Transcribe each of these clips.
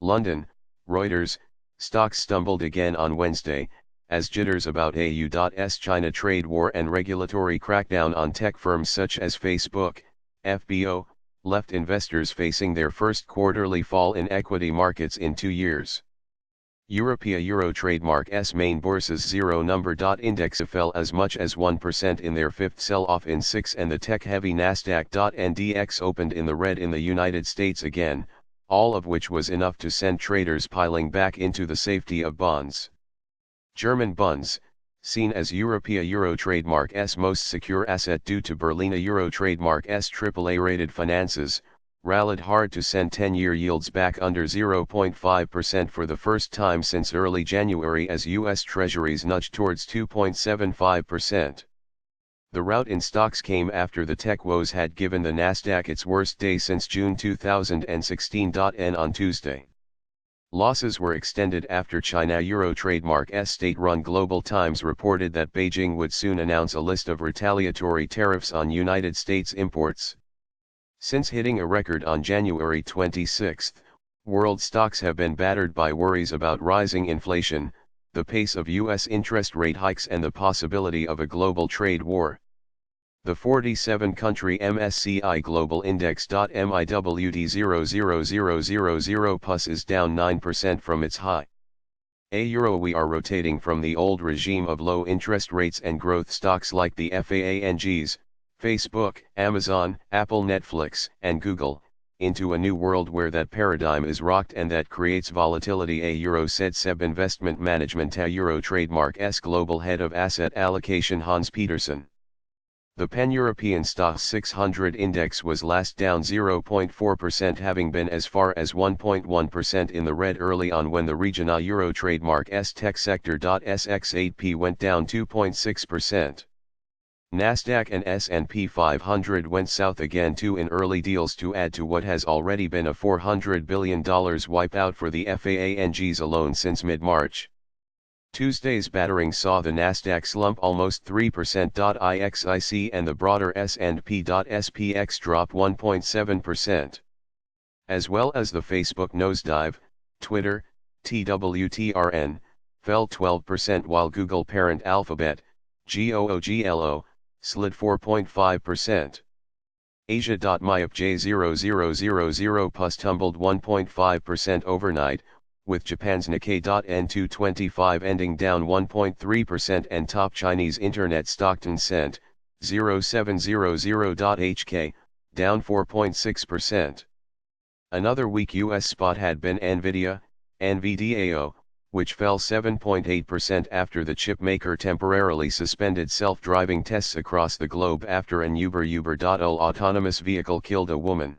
London, Reuters, stocks stumbled again on Wednesday, as jitters about AU's China trade war and regulatory crackdown on tech firms such as Facebook, FBO, left investors facing their first quarterly fall in equity markets in 2 years. Euro trademark's main bourse's zero-number index fell as much as 1% in their fifth sell-off in 6, and the tech-heavy Nasdaq.NDX opened in the red in the United States again, all of which was enough to send traders piling back into the safety of bonds. German bonds, seen as Euro trademark's most secure asset due to Berliner Euro trademark's AAA-rated finances, rallied hard to send 10-year yields back under 0.5% for the first time since early January as U.S. Treasuries nudged towards 2.75%. The rout in stocks came after the tech woes had given the Nasdaq its worst day since June 2016. On Tuesday, losses were extended after China Euro trademark's state-run Global Times reported that Beijing would soon announce a list of retaliatory tariffs on United States imports. Since hitting a record on January 26, world stocks have been battered by worries about rising inflation, the pace of U.S. interest rate hikes, and the possibility of a global trade war. The 47-country MSCI Global Index MIWD 00000 is down 9% from its high. We are rotating from the old regime of low interest rates and growth stocks like the FAANGs, Facebook, Amazon, Apple, Netflix, and Google, into a new world where that paradigm is rocked and that creates volatility, said SEB Investment Management Euro trademark's global head of asset allocation Hans Petersen. The Pan-European STOXX 600 index was last down 0.4%, having been as far as 1.1% in the red early on when the regional Euro trademark's tech sector SX8P went down 2.6%. Nasdaq and S&P 500 went south again too in early deals to add to what has already been a $400 billion wipeout for the FAANGs alone since mid-March. Tuesday's battering saw the Nasdaq slump almost 3%. IXIC and the broader S&P.SPX drop 1.7%. As well as the Facebook nosedive, Twitter, TWTRN, fell 12% while Google parent Alphabet, GOOGLO, slid 4.5%. Asia.MIUP J0000 tumbled 1.5% overnight, with Japan's Nikkei.N225 ending down 1.3% and top Chinese internet stock Tencent, 0700.HK, down 4.6%. Another weak U.S. spot had been Nvidia, NVDAO, which fell 7.8% after the chipmaker temporarily suspended self-driving tests across the globe after an Uber.ol autonomous vehicle killed a woman.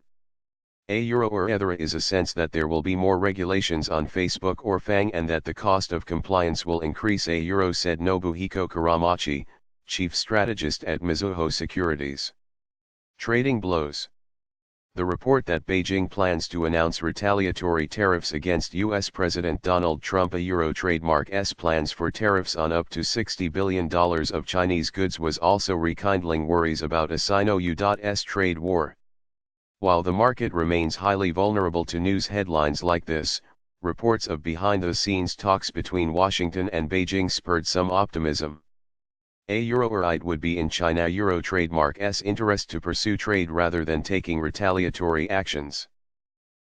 There is a sense that there will be more regulations on Facebook or FANG and that the cost of compliance will increase, said Nobuhiko Kuramachi, chief strategist at Mizuho Securities. Trading blows. The report that Beijing plans to announce retaliatory tariffs against U.S. President Donald Trump Euro trademark's plans for tariffs on up to $60 billion of Chinese goods was also rekindling worries about a Sino-US trade war. While the market remains highly vulnerable to news headlines like this, reports of behind-the-scenes talks between Washington and Beijing spurred some optimism. It would be in China Euro trademark's interest to pursue trade rather than taking retaliatory actions.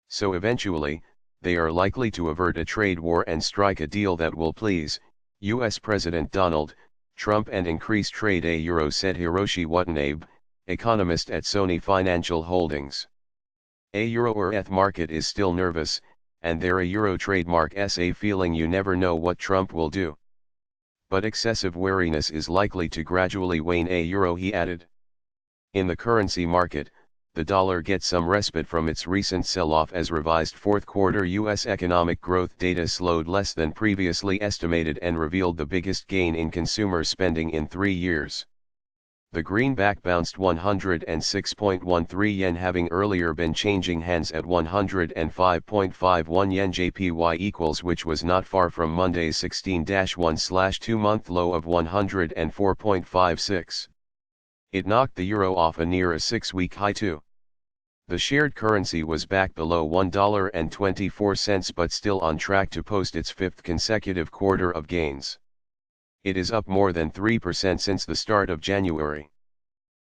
So eventually, they are likely to avert a trade war and strike a deal that will please U.S. President Donald Trump and increase trade, said Hiroshi Watanabe, economist at Sony Financial Holdings. Euro market is still nervous, and there a Euro trademark's a feeling you never know what Trump will do. But excessive wariness is likely to gradually wane, he added. In the currency market, the dollar gets some respite from its recent sell-off as revised fourth-quarter U.S. economic growth data slowed less than previously estimated and revealed the biggest gain in consumer spending in 3 years. The greenback bounced 106.13 yen, having earlier been changing hands at 105.51 yen JPY equals, which was not far from Monday's 16-1/2-month low of 104.56. It knocked the euro off a near a 6-week high too. The shared currency was back below $1.24 but still on track to post its fifth consecutive quarter of gains. It is up more than 3% since the start of January.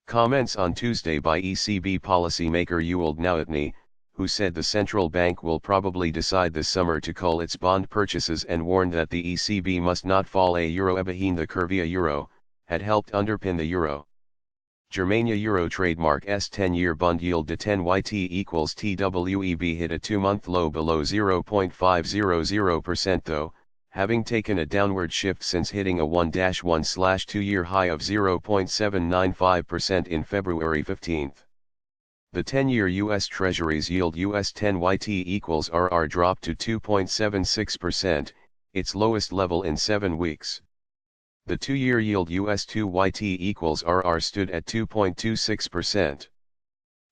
Comments on Tuesday by ECB policymaker Ewald Noutney, who said the central bank will probably decide this summer to cull its bond purchases and warned that the ECB must not fall a euro behind the curve via euro, had helped underpin the euro. Germania Euro trademark S 10-year bond yield to 10 YT equals TWEB hit a 2-month low below 0.500% though, having taken a downward shift since hitting a 1-1/2-year high of 0.795% in February 15. The 10-year U.S. Treasuries yield US 10 YT equals RR dropped to 2.76%, its lowest level in 7 weeks. The 2-year yield US 2 YT equals RR stood at 2.26%.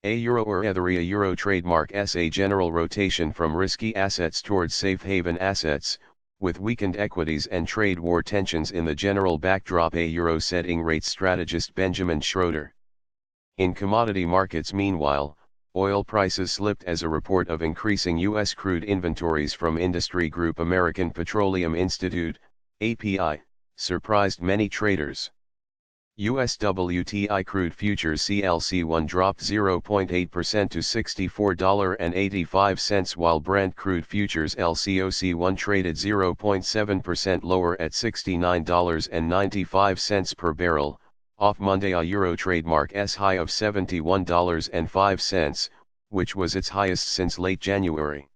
A euro or a euro trademark S a general rotation from risky assets towards safe haven assets, with weakened equities and trade war tensions in the general backdrop a euro setting rates strategist Benjamin Schroeder. In commodity markets meanwhile, oil prices slipped as a report of increasing U.S. crude inventories from industry group American Petroleum Institute, API, surprised many traders. US WTI crude futures CLC1 dropped 0.8% to $64.85 while Brent crude futures LCOC1 traded 0.7% lower at $69.95 per barrel, off Monday a euro trademark S high of $71.05, which was its highest since late January.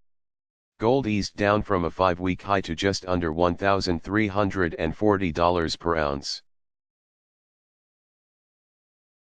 Gold eased down from a 5-week high to just under $1,340 per ounce.